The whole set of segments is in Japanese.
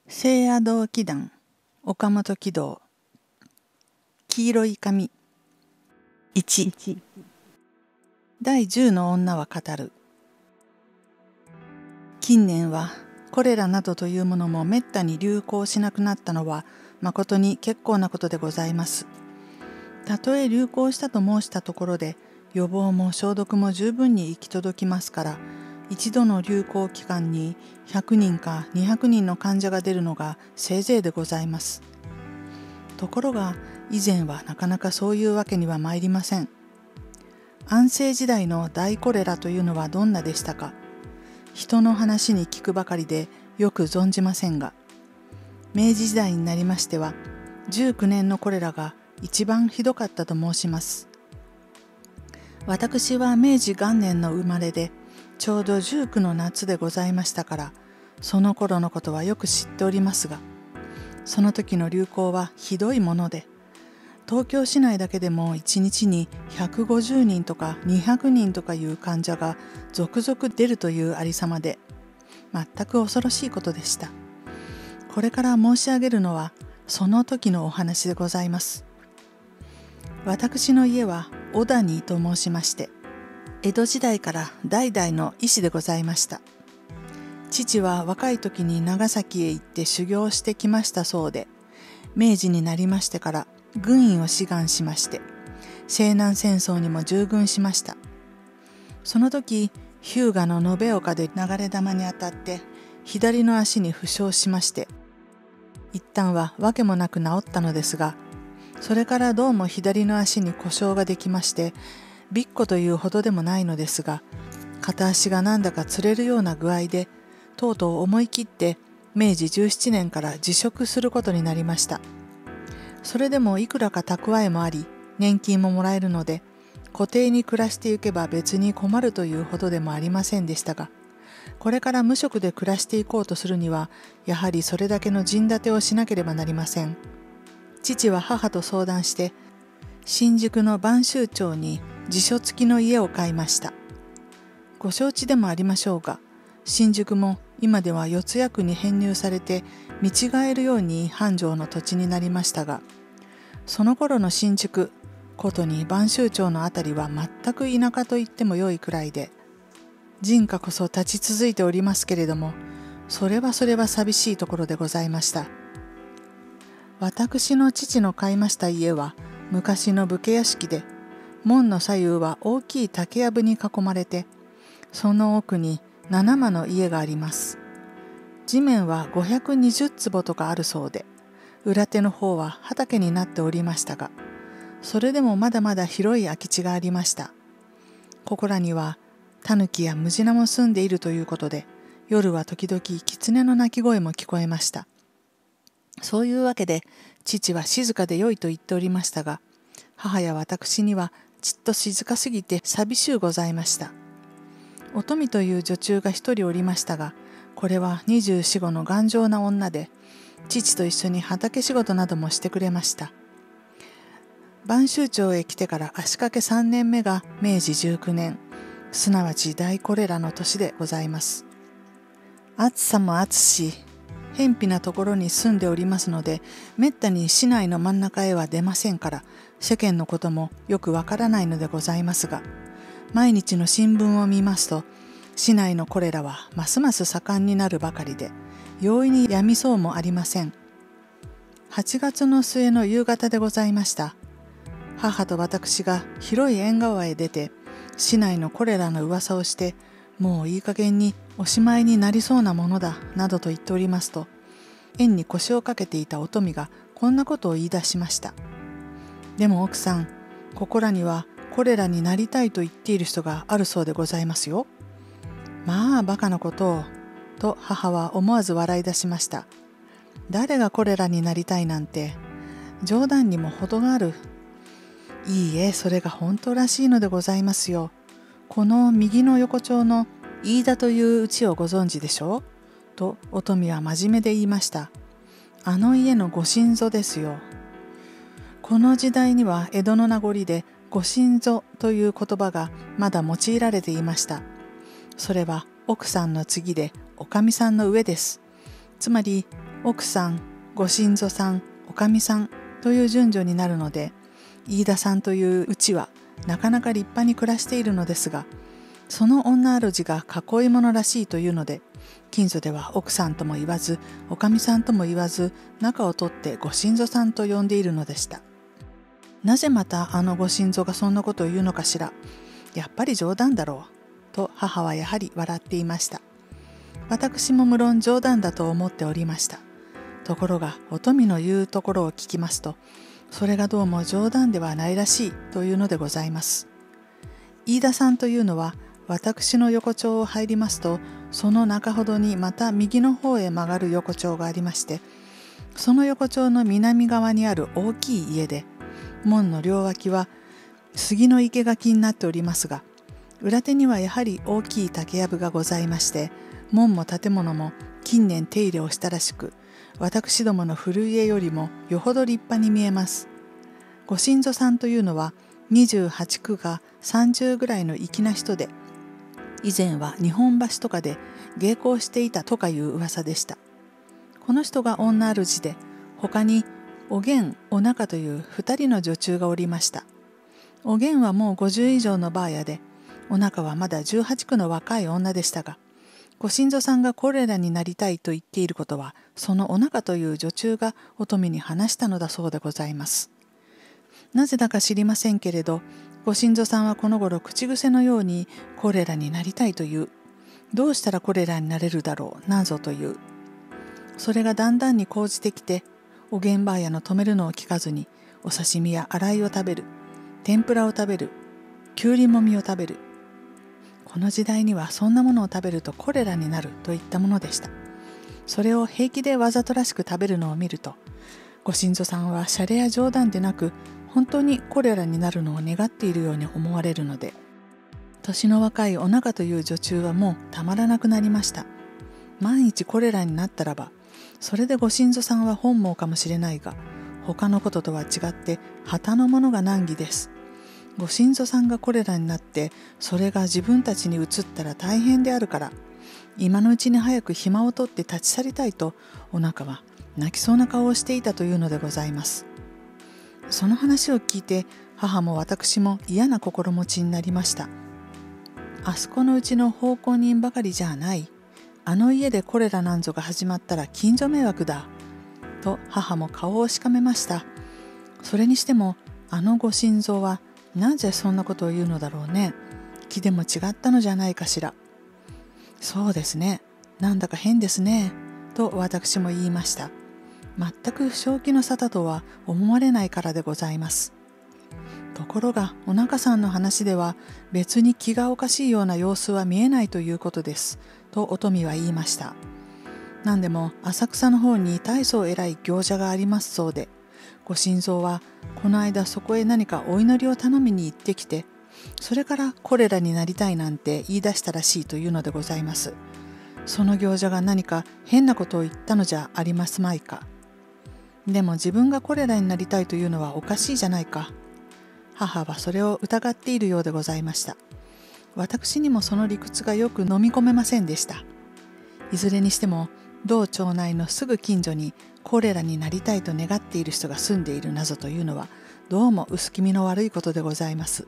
聖夜堂祈願岡本喜道黄色い紙1第10の女は語る。近年はコレラなどというものもめったに流行しなくなったのは誠に結構なことでございます。たとえ流行したと申したところで予防も消毒も十分に行き届きますから、一度の流行期間に100人か200人の患者が出るのがせいぜいでございます。ところが以前はなかなかそういうわけには参りません。安政時代の大コレラというのはどんなでしたか。人の話に聞くばかりでよく存じませんが、明治時代になりましては19年のコレラが一番ひどかったと申します。私は明治元年の生まれでちょうど19の夏でございましたから、その頃のことはよく知っておりますが、その時の流行はひどいもので、東京市内だけでも1日に150人とか200人とかいう患者が続々出るというありさまで、全く恐ろしいことでした。これから申し上げるのはその時のお話でございます。私の家は小谷と申しまして、江戸時代から代々の医師でございました。父は若い時に長崎へ行って修行してきましたそうで、明治になりましてから軍医を志願しまして、西南戦争にも従軍しました。その時、日向の延岡で流れ弾に当たって左の足に負傷しまして、一旦は訳もなく治ったのですが、それからどうも左の足に故障ができまして、びっこというほどでもないのですが、片足がなんだかつれるような具合で、とうとう思い切って明治17年から辞職することになりました。それでもいくらか蓄えもあり、年金ももらえるので、固定に暮らしていけば別に困るというほどでもありませんでしたが、これから無職で暮らしていこうとするには、やはりそれだけの陣立てをしなければなりません。父は母と相談して、新宿の播州町に辞書付きの家を買いました。ご承知でもありましょうが、新宿も今では四谷区に編入されて見違えるように繁盛の土地になりましたが、その頃の新宿、ことに播州町のあたりは全く田舎と言ってもよいくらいで、人家こそ立ち続いておりますけれども、それは寂しいところでございました。私の父の買いました家は昔の武家屋敷で、門の左右は大きい竹やぶに囲まれて、その奥に7間の家があります。地面は520坪とかあるそうで、裏手の方は畑になっておりましたが、それでもまだまだ広い空き地がありました。ここらにはタヌキやムジナも住んでいるということで、夜は時々狐の鳴き声も聞こえました。そういうわけで父は静かで良いと言っておりましたが、母や私にはちっと静かすぎて寂しゅうございました。おとみという女中が一人おりましたが、これは24、5の頑丈な女で、父と一緒に畑仕事などもしてくれました。播州町へ来てから足掛け3年目が明治19年、すなわち大コレラの年でございます。暑さも暑し、偏僻なところに住んでおりますので、めったに市内の真ん中へは出ませんから、世間のこともよくわからないのでございますが、毎日の新聞を見ますと、市内のコレラはますます盛んになるばかりで、容易にやみそうもありません。8月の末の夕方でございました。母と私が広い縁側へ出て、市内のコレラの噂をして、もういい加減におしまいになりそうなものだ、などと言っておりますと、縁に腰をかけていたおとみがこんなことを言い出しました。でも奥さん、ここらにはコレラになりたいと言っている人があるそうでございますよ。まあバカなことを、と母は思わず笑い出しました。誰がコレラになりたいなんて、冗談にも程がある。いいえ、それが本当らしいのでございますよ。この右の横丁の飯田という家をご存知でしょうとおとみは真面目で言いました。あの家のご新造ですよ。この時代には江戸の名残でご新造という言葉がまだ用いられていました。それは奥さんの次でおかみさんの上です。つまり奥さん、ご新造さん、おかみさんという順序になるので、飯田さんといううちはなかなか立派に暮らしているのですが、その女主が囲い者らしいというので、近所では奥さんとも言わず、おかみさんとも言わず、仲を取ってご新造さんと呼んでいるのでした。なぜまたあのご新造がそんなことを言うのかしら。やっぱり冗談だろう。と母はやはり笑っていました。私も無論冗談だと思っておりました。ところがお富の言うところを聞きますと、それがどうも冗談ではないらしいというのでございます。飯田さんというのは、私の横丁を入りますと、その中ほどにまた右の方へ曲がる横丁がありまして、その横丁の南側にある大きい家で、門の両脇は杉の生垣になっておりますが、裏手にはやはり大きい竹やぶがございまして、門も建物も近年手入れをしたらしく、私どもの古家よりもよほど立派に見えます。ご新造さんというのは28区が30ぐらいの粋な人で、以前は日本橋とかで芸妓をしていたとかいう噂でした。この人が女主で、他にお源、お中という2人の女中がおりました。お源はもう50以上のばあやで、お中はまだ18区の若い女でしたが、ご新造さんがコレラになりたいと言っていることは、そのお中という女中がお富に話したのだそうでございます。なぜだか知りませんけれど、ご新造さんはこの頃口癖のようにコレラになりたいという、どうしたらコレラになれるだろうなんぞという、それがだんだんに講じてきて、おげんばあやの止めるのを聞かずに、お刺身や洗いを食べる、天ぷらを食べる、きゅうりもみを食べる。この時代にはそんなものを食べるとコレラになるといったものでした。それを平気でわざとらしく食べるのを見ると、ご新造さんはシャレや冗談でなく、本当にコレラになるのを願っているように思われるので、年の若いお中という女中はもうたまらなくなりました。万一コレラになったらば、それでご新造さんは本望かもしれないが、他のこととは違って旗のものが難儀です。ご新造さんがコレラになって、それが自分たちに移ったら大変であるから、今のうちに早く暇を取って立ち去りたいと、お中は泣きそうな顔をしていたというのでございます。その話を聞いて、母も私も嫌な心持ちになりました。あそこのうちの奉公人ばかりじゃない。あの家でコレラなんぞが始まったら近所迷惑だ。と母も顔をしかめました。それにしても、あのご新造はなぜそんなことを言うのだろうね。気でも違ったのじゃないかしら。そうですね。なんだか変ですね。と私も言いました。全く正気の沙汰とは思われないからでございます。ところがお中さんの話では別に気がおかしいような様子は見えないということです。とお富は言いました。なんでも浅草の方に大層偉い行者がありますそうで、ご新造はこの間そこへ何かお祈りを頼みに行ってきて、それからコレラになりたいなんて言い出したらしいというのでございます。その行者が何か変なことを言ったのじゃありますまいか。でも自分がコレラになりたいというのはおかしいじゃないか。母はそれを疑っているようでございました。私にもその理屈がよく飲み込めませんでした。いずれにしても同町内のすぐ近所にコレラになりたいと願っている人が住んでいる謎というのは、どうも薄気味の悪いことでございます。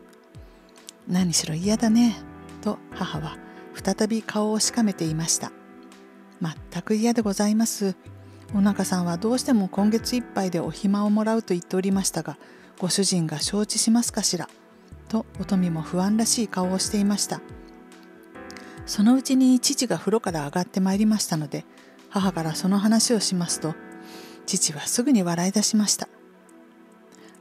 何しろ嫌だね、と母は再び顔をしかめていました。全く嫌でございます。お中さんはどうしても今月いっぱいでお暇をもらうと言っておりましたが、ご主人が承知しますかしら。とお富も不安らしい顔をしていました。そのうちに父が風呂から上がってまいりましたので、母からその話をしますと、父はすぐに笑い出しました。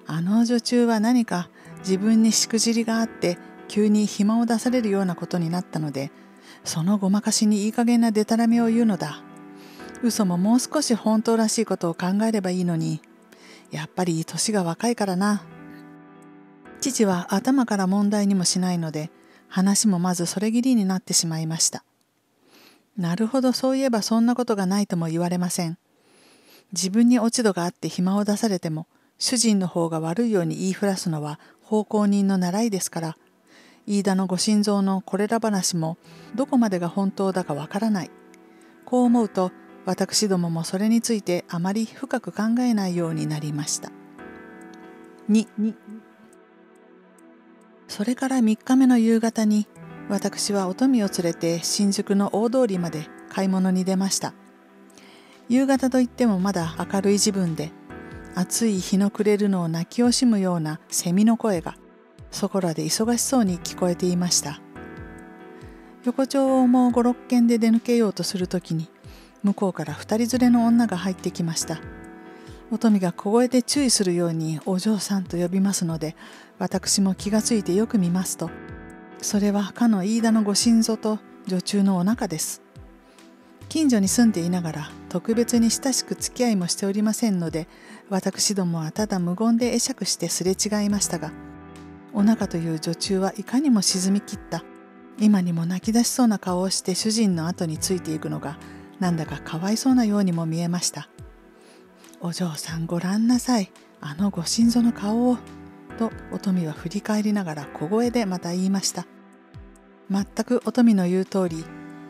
あの女中は何か自分にしくじりがあって急に暇を出されるようなことになったので、そのごまかしにいい加減なでたらめを言うのだ。嘘ももう少し本当らしいことを考えればいいのに、やっぱり年が若いからな。父は頭から問題にもしないので、話もまずそれぎりになってしまいました。なるほど、そういえばそんなことがないとも言われません。自分に落ち度があって暇を出されても、主人の方が悪いように言いふらすのは奉公人の習いですから、飯田のご新造のこれら話もどこまでが本当だかわからない。こう思うと、私どももそれについてあまり深く考えないようになりました。2、それから3日目の夕方に、私はおとみを連れて新宿の大通りまで買い物に出ました。夕方といってもまだ明るい時分で、暑い日の暮れるのを泣き惜しむようなセミの声がそこらで忙しそうに聞こえていました。横丁をもう5、6軒で出抜けようとするときに、向こうから2人連れの女が入ってきました。おとみが小声で注意するようにお嬢さんと呼びますので、私も気がついてよく見ますと、それはかの飯田のご新造と女中のお仲です。近所に住んでいながら特別に親しく付き合いもしておりませんので、私どもはただ無言で会釈してすれ違いましたが、お仲という女中はいかにも沈みきった今にも泣き出しそうな顔をして主人の後についていくのがなんだかかわいそうなようにも見えました。お嬢さんごらんなさい、あのご新造の顔を、とおとみは振り返りながら小声でまた言いました。全くおとみの言う通り、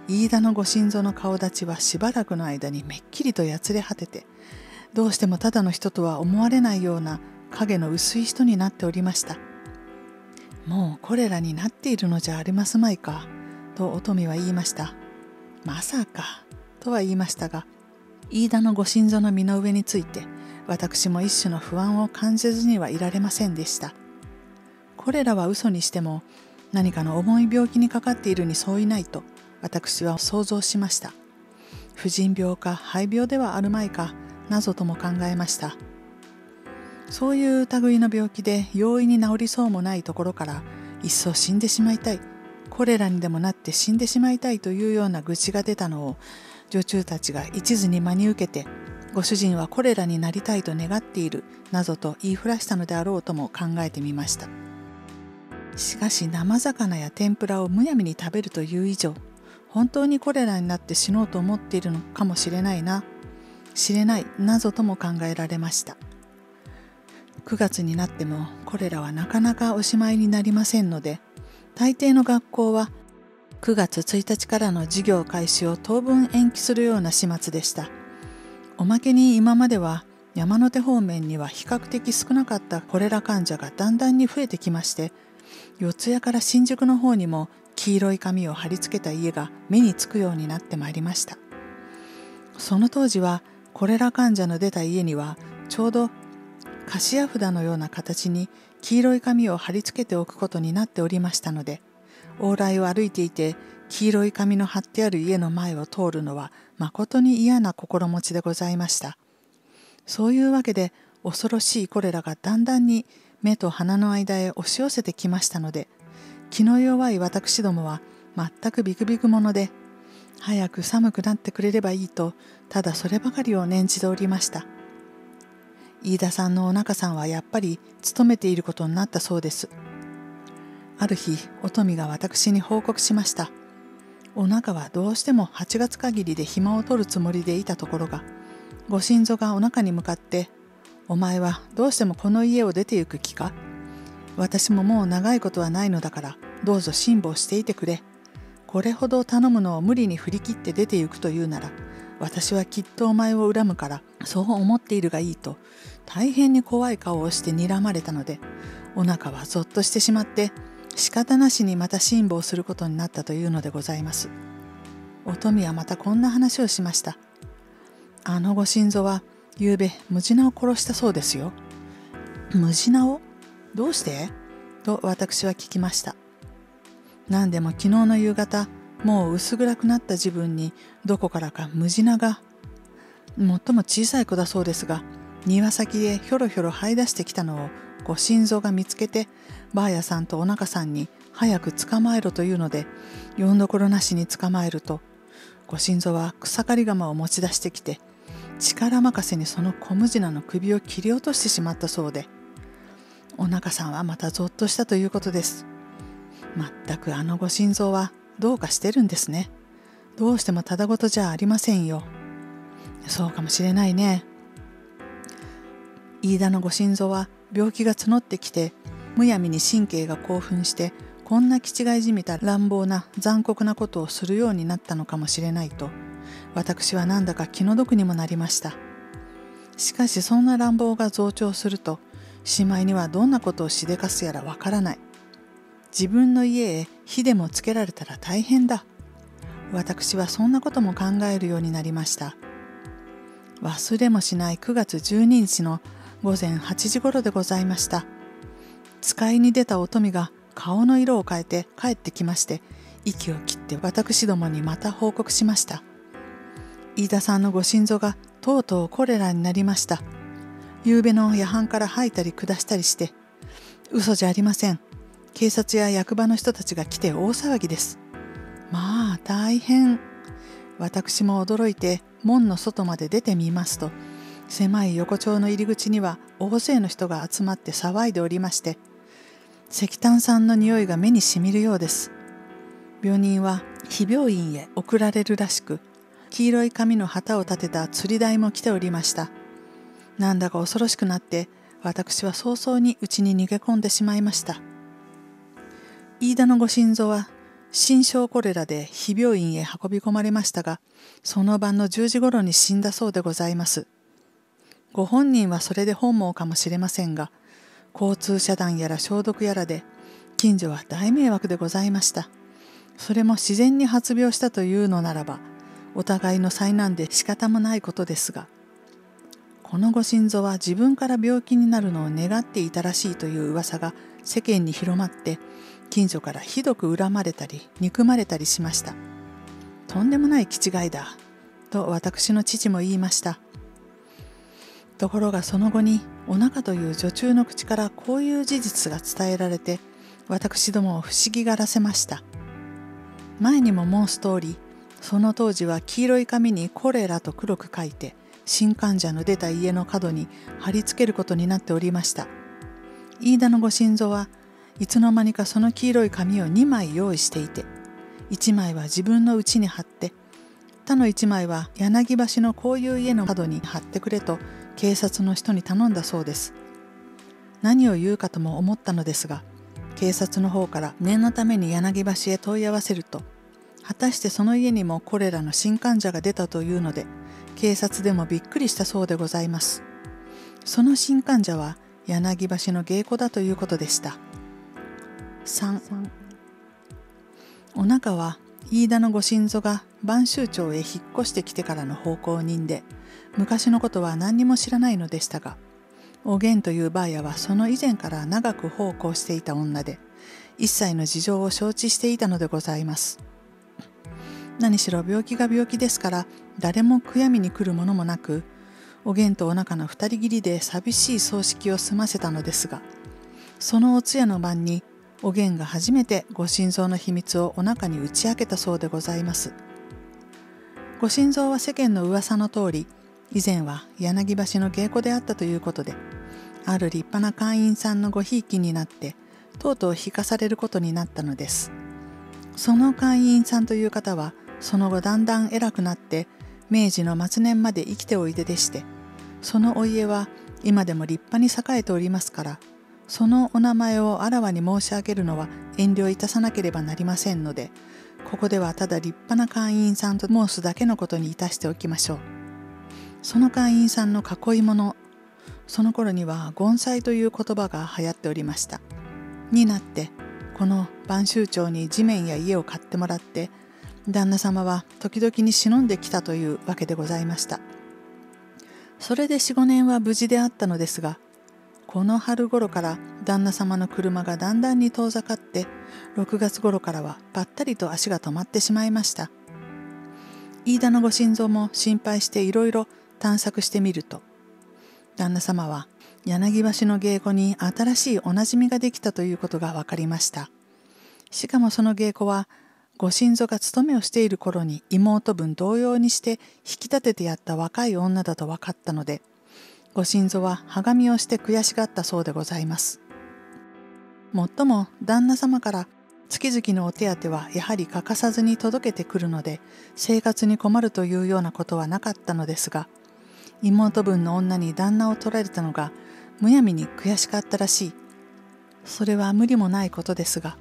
飯田のご新造の顔立ちはしばらくの間にめっきりとやつれ果てて、どうしてもただの人とは思われないような影の薄い人になっておりました。もうコレラになっているのじゃありますまいか、とおとみは言いました。まさか、とは言いましたが、飯田のご新造の身の上について、私も一種の不安を感じずにはいられませんでした。コレラは嘘にしても、何かの重い病気にかかっているに相違ないと、私は想像しました。婦人病か肺病ではあるまいか、なぞとも考えました。そういう類の病気で容易に治りそうもないところから、いっそ死んでしまいたい、コレラにでもなって死んでしまいたいというような愚痴が出たのを、女中たちが一途に真に受けて、ご主人はコレラになりたいと願っている、などと言いふらしたのであろうとも考えてみました。しかし生魚や天ぷらをむやみに食べるという以上、本当にコレラになって死のうと思っているのかもしれないなぞとも考えられました。9月になってもコレラはなかなかおしまいになりませんので、大抵の学校は9月1日からの授業開始を当分延期するような始末でした。おまけに今までは山手方面には比較的少なかったコレラ患者がだんだんに増えてきまして、四谷から新宿の方にも黄色い紙を貼り付けた家が目につくようになってまいりました。その当時はコレラ患者の出た家にはちょうど菓子札のような形に黄色い紙を貼り付けておくことになっておりましたので、往来を歩いていて黄色い紙の貼ってある家の前を通るのはまことに嫌な心持ちでございました。そういうわけで恐ろしいコレラがだんだんに目と鼻の間へ押し寄せてきましたので、気の弱い私どもは全くビクビクもので、早く寒くなってくれればいいと、ただそればかりを念じておりました。飯田さんのお仲さんはやっぱり勤めていることになったそうです。ある日、おとみが私に報告しました。お仲はどうしても8月限りで暇を取るつもりでいたところが、ご新造がお仲に向かって、お前はどうしてもこの家を出て行く気か？私ももう長いことはないのだから、どうぞ辛抱していてくれ。これほど頼むのを無理に振り切って出て行くというなら、私はきっとお前を恨むから、そう思っているがいいと、大変に怖い顔をして睨まれたので、お仲はぞっとしてしまって、仕方なしにまた辛抱することになったというのでございます。おとみはまたこんな話をしました。あのご新造は、ゆうべムジナを殺したそうですよ。ムジナを？どうして？と私は聞きました。何でも昨日の夕方、もう薄暗くなった自分にどこからかムジナが、最も小さい子だそうですが、庭先へひょろひょろ這い出してきたのをご新造が見つけて、ばあやさんとお仲さんに早く捕まえろというので、よんどころなしに捕まえると、ご新造は草刈り鎌を持ち出してきて、力任せにその小ムジナの首を切り落としてしまったそうで、お仲さんはまたぞっとしたということです。まったくあのご新造はどうかしてるんですね。どうしてもただごとじゃありませんよ。そうかもしれないね。飯田のご新造は病気が募ってきて、むやみに神経が興奮して、こんな気違いじみた乱暴な残酷なことをするようになったのかもしれないと、私はなんだか気の毒にもなりました。しかしそんな乱暴が増長すると、しまいにはどんなことをしでかすやらわからない。自分の家へ火でもつけられたら大変だ。私はそんなことも考えるようになりました。忘れもしない9月12日の午前8時ごろでございました。使いに出たお富が顔の色を変えて帰ってきまして、息を切って私どもにまた報告しました。飯田さんのご心臓がとうとうコレラになりました。夕べの夜半から吐いたり下したりして、嘘じゃありません。警察や役場の人たちが来て大騒ぎです。まあ大変。私も驚いて門の外まで出てみますと、狭い横丁の入り口には大勢の人が集まって騒いでおりまして、石炭酸の匂いが目にしみるようです。病人は非病院へ送られるらしく、黄色い紙の旗を立てた釣り台も来ておりました。なんだか恐ろしくなって、私は早々に家に逃げ込んでしまいました。飯田のご心臓は心症コレラで非病院へ運び込まれましたが、その晩の10時ごろに死んだそうでございます。ご本人はそれで本望かもしれませんが、交通遮断やら消毒やらで近所は大迷惑でございました。それも自然に発病したというのならば、お互いの災難で仕方もないことですが、このご心臓は自分から病気になるのを願っていたらしいという噂が世間に広まって、近所からひどく恨まれたり憎まれたりしました。とんでもない気違いだと私の父も言いました。ところがその後にお腹という女中の口からこういう事実が伝えられて、私どもを不思議がらせました。前にも申す通り、その当時は黄色い紙にコレラと黒く書いて、新患者の出た家の角に貼り付けることになっておりました。飯田のご心臓はいつの間にかその黄色い紙を2枚用意していて、1枚は自分の家に貼って、他の1枚は柳橋のこういう家の角に貼ってくれと警察の人に頼んだそうです。何を言うかとも思ったのですが、警察の方から念のために柳橋へ問い合わせると、果たしてその家にもコレラの新患者が出たというので、警察でもびっくりしたそうでございます。その新患者は柳橋の芸妓だということでした。3、お腹は飯田のご心臓が播州町へ引っ越してきてからの奉公人で、昔のことは何にも知らないのでしたが、おげんというばあやはその以前から長く奉公していた女で、一切の事情を承知していたのでございます。何しろ病気が病気ですから、誰も悔やみに来るものもなく、おげんとお腹の二人きりで寂しい葬式を済ませたのですが、そのお通夜の晩に、おげんが初めてご心臓の秘密をお腹に打ち明けたそうでございます。ご心臓は世間の噂の通り、以前は柳橋の芸妓であったということで、ある立派な会員さんのごひいきになって、とうとう引かされることになったのです。その会員さんという方は、その後だんだん偉くなって、明治の末年まで生きておいででして、そのお家は今でも立派に栄えておりますから、そのお名前をあらわに申し上げるのは遠慮いたさなければなりませんので、ここではただ立派な会員さんと申すだけのことにいたしておきましょう。その会員さんの囲い物、その頃には盆栽という言葉が流行っておりました。になって、この播州町に地面や家を買ってもらって、旦那様は時々に忍んできたというわけでございました。それで4、5年は無事であったのですが、この春頃から旦那様の車がだんだんに遠ざかって、6月頃からはぱったりと足が止まってしまいました。飯田のご心臓も心配していろいろ探索してみると、旦那様は柳橋の芸妓に新しいおなじみができたということが分かりました。しかもその芸妓は、ご心臓が勤めをしている頃に妹分同様にして引き立ててやった若い女だと分かったので、ご心臓ははがみをして悔しがったそうでございます。もっとも旦那様から月々のお手当はやはり欠かさずに届けてくるので、生活に困るというようなことはなかったのですが、妹分の女に旦那を取られたのがむやみに悔しかったらしい。それは無理もないことですが、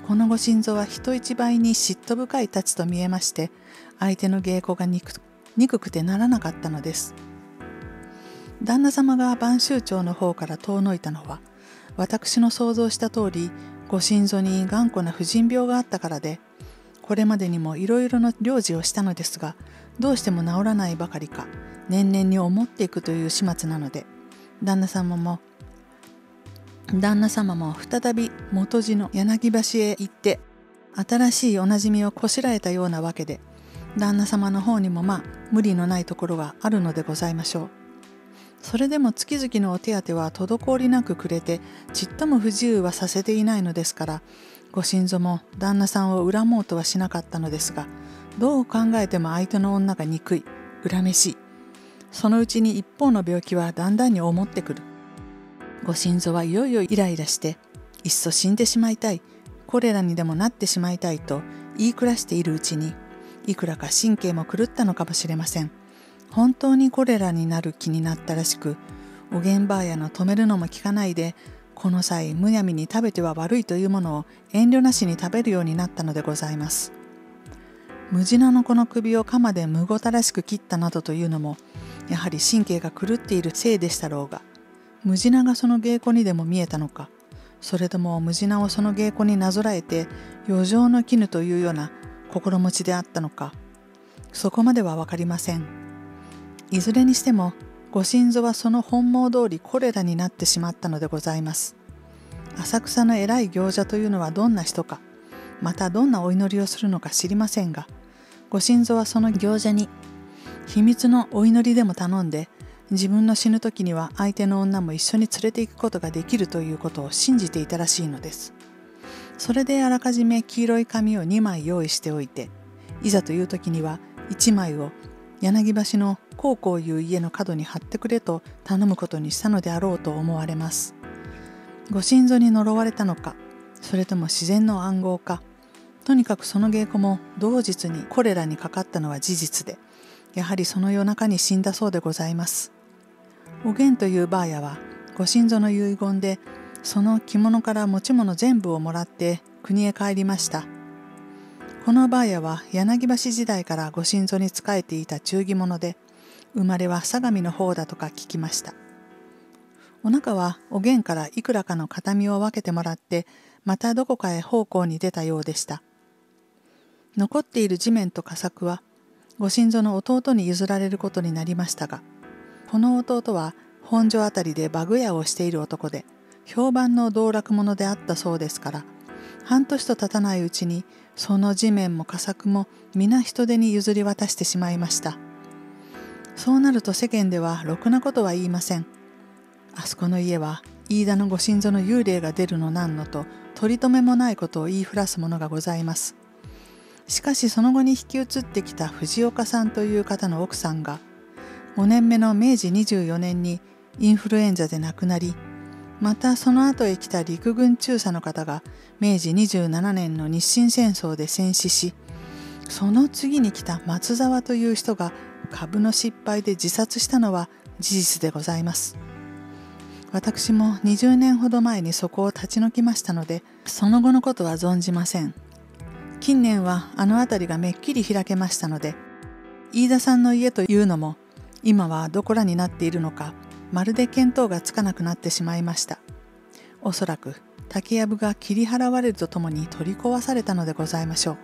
このご心臓は人一倍に嫉妬深いたちと見えまして、相手の芸妓が憎憎くてならなかったのです。旦那様が播州町の方から遠のいたのは、私の想像した通り、ご心臓に頑固な婦人病があったからで、これまでにもいろいろな療治をしたのですが、どうしても治らないばかりか、年々に思っていくという始末なので、旦那様も再び元地の柳橋へ行って、新しいおなじみをこしらえたようなわけで、旦那様の方にも無理のないところがあるのでございましょう。それでも月々のお手当は滞りなくくれて、ちっとも不自由はさせていないのですから、ご心臓も旦那さんを恨もうとはしなかったのですが、どう考えても相手の女が憎い、恨めしい。そのうちに一方の病気はだんだんに思ってくる。ご心臓はいよいよイライラして、いっそ死んでしまいたい、コレラにでもなってしまいたいと言い暮らしているうちに、いくらか神経も狂ったのかもしれません。本当にコレラになる気になったらしく、おげんばあやの止めるのも聞かないで、この際むやみに食べては悪いというものを遠慮なしに食べるようになったのでございます。ムジナの子の首を鎌でむごたらしく切ったなどというのも、やはり神経が狂っているせいでしたろうが、ムジナがその芸妓にでも見えたのか、それともムジナをその芸妓になぞらえて余剰の絹というような心持ちであったのか、そこまではわかりません。いずれにしてもご心臓はその本望通りコレラになってしまったのでございます。浅草の偉い行者というのはどんな人か、またどんなお祈りをするのか知りませんが、ご心臓はその行者に秘密のお祈りでも頼んで、自分の死ぬ時には相手の女も一緒に連れて行くことができるということを信じていたらしいのです。それであらかじめ黄色い紙を2枚用意しておいて、いざという時には1枚を柳橋のこういう家の角に貼ってくれと頼むことにしたのであろうと思われます。ご心臓に呪われたのか、それとも自然の暗号か、とにかくその芸妓も同日にコレラにかかったのは事実で、やはりその夜中に死んだそうでございます。おげんというばあやはご心臓の遺言で、その着物から持ち物全部をもらって国へ帰りました。このばあやは柳橋時代からご心臓に仕えていた忠義者で、生まれは相模の方だとか聞きました。お腹はおげんからいくらかの形見を分けてもらって、またどこかへ奉公に出たようでした。残っている地面と佳作はご心臓の弟に譲られることになりましたが、この弟は本所あたりで馬具屋をしている男で、評判の道楽者であったそうですから、半年と経たないうちにその地面も佳作も皆人手に譲り渡してしまいました。そうなると世間ではろくなことは言いません。あそこの家は飯田のご心臓の幽霊が出るのなんのと取り留めもないことを言いふらすものがございます。しかしその後に引き移ってきた藤岡さんという方の奥さんが5年目の明治24年にインフルエンザで亡くなり、またその後へ来た陸軍中佐の方が明治27年の日清戦争で戦死し、その次に来た松沢という人が株の失敗で自殺したのは事実でございます。私も20年ほど前にそこを立ち退きましたので、その後のことは存じません。近年はあの辺りがめっきり開けましたので、飯田さんの家というのも今はどこらになっているのか、まるで見当がつかなくなってしまいました。おそらく竹やぶが切り払われるとともに取り壊されたのでございましょう。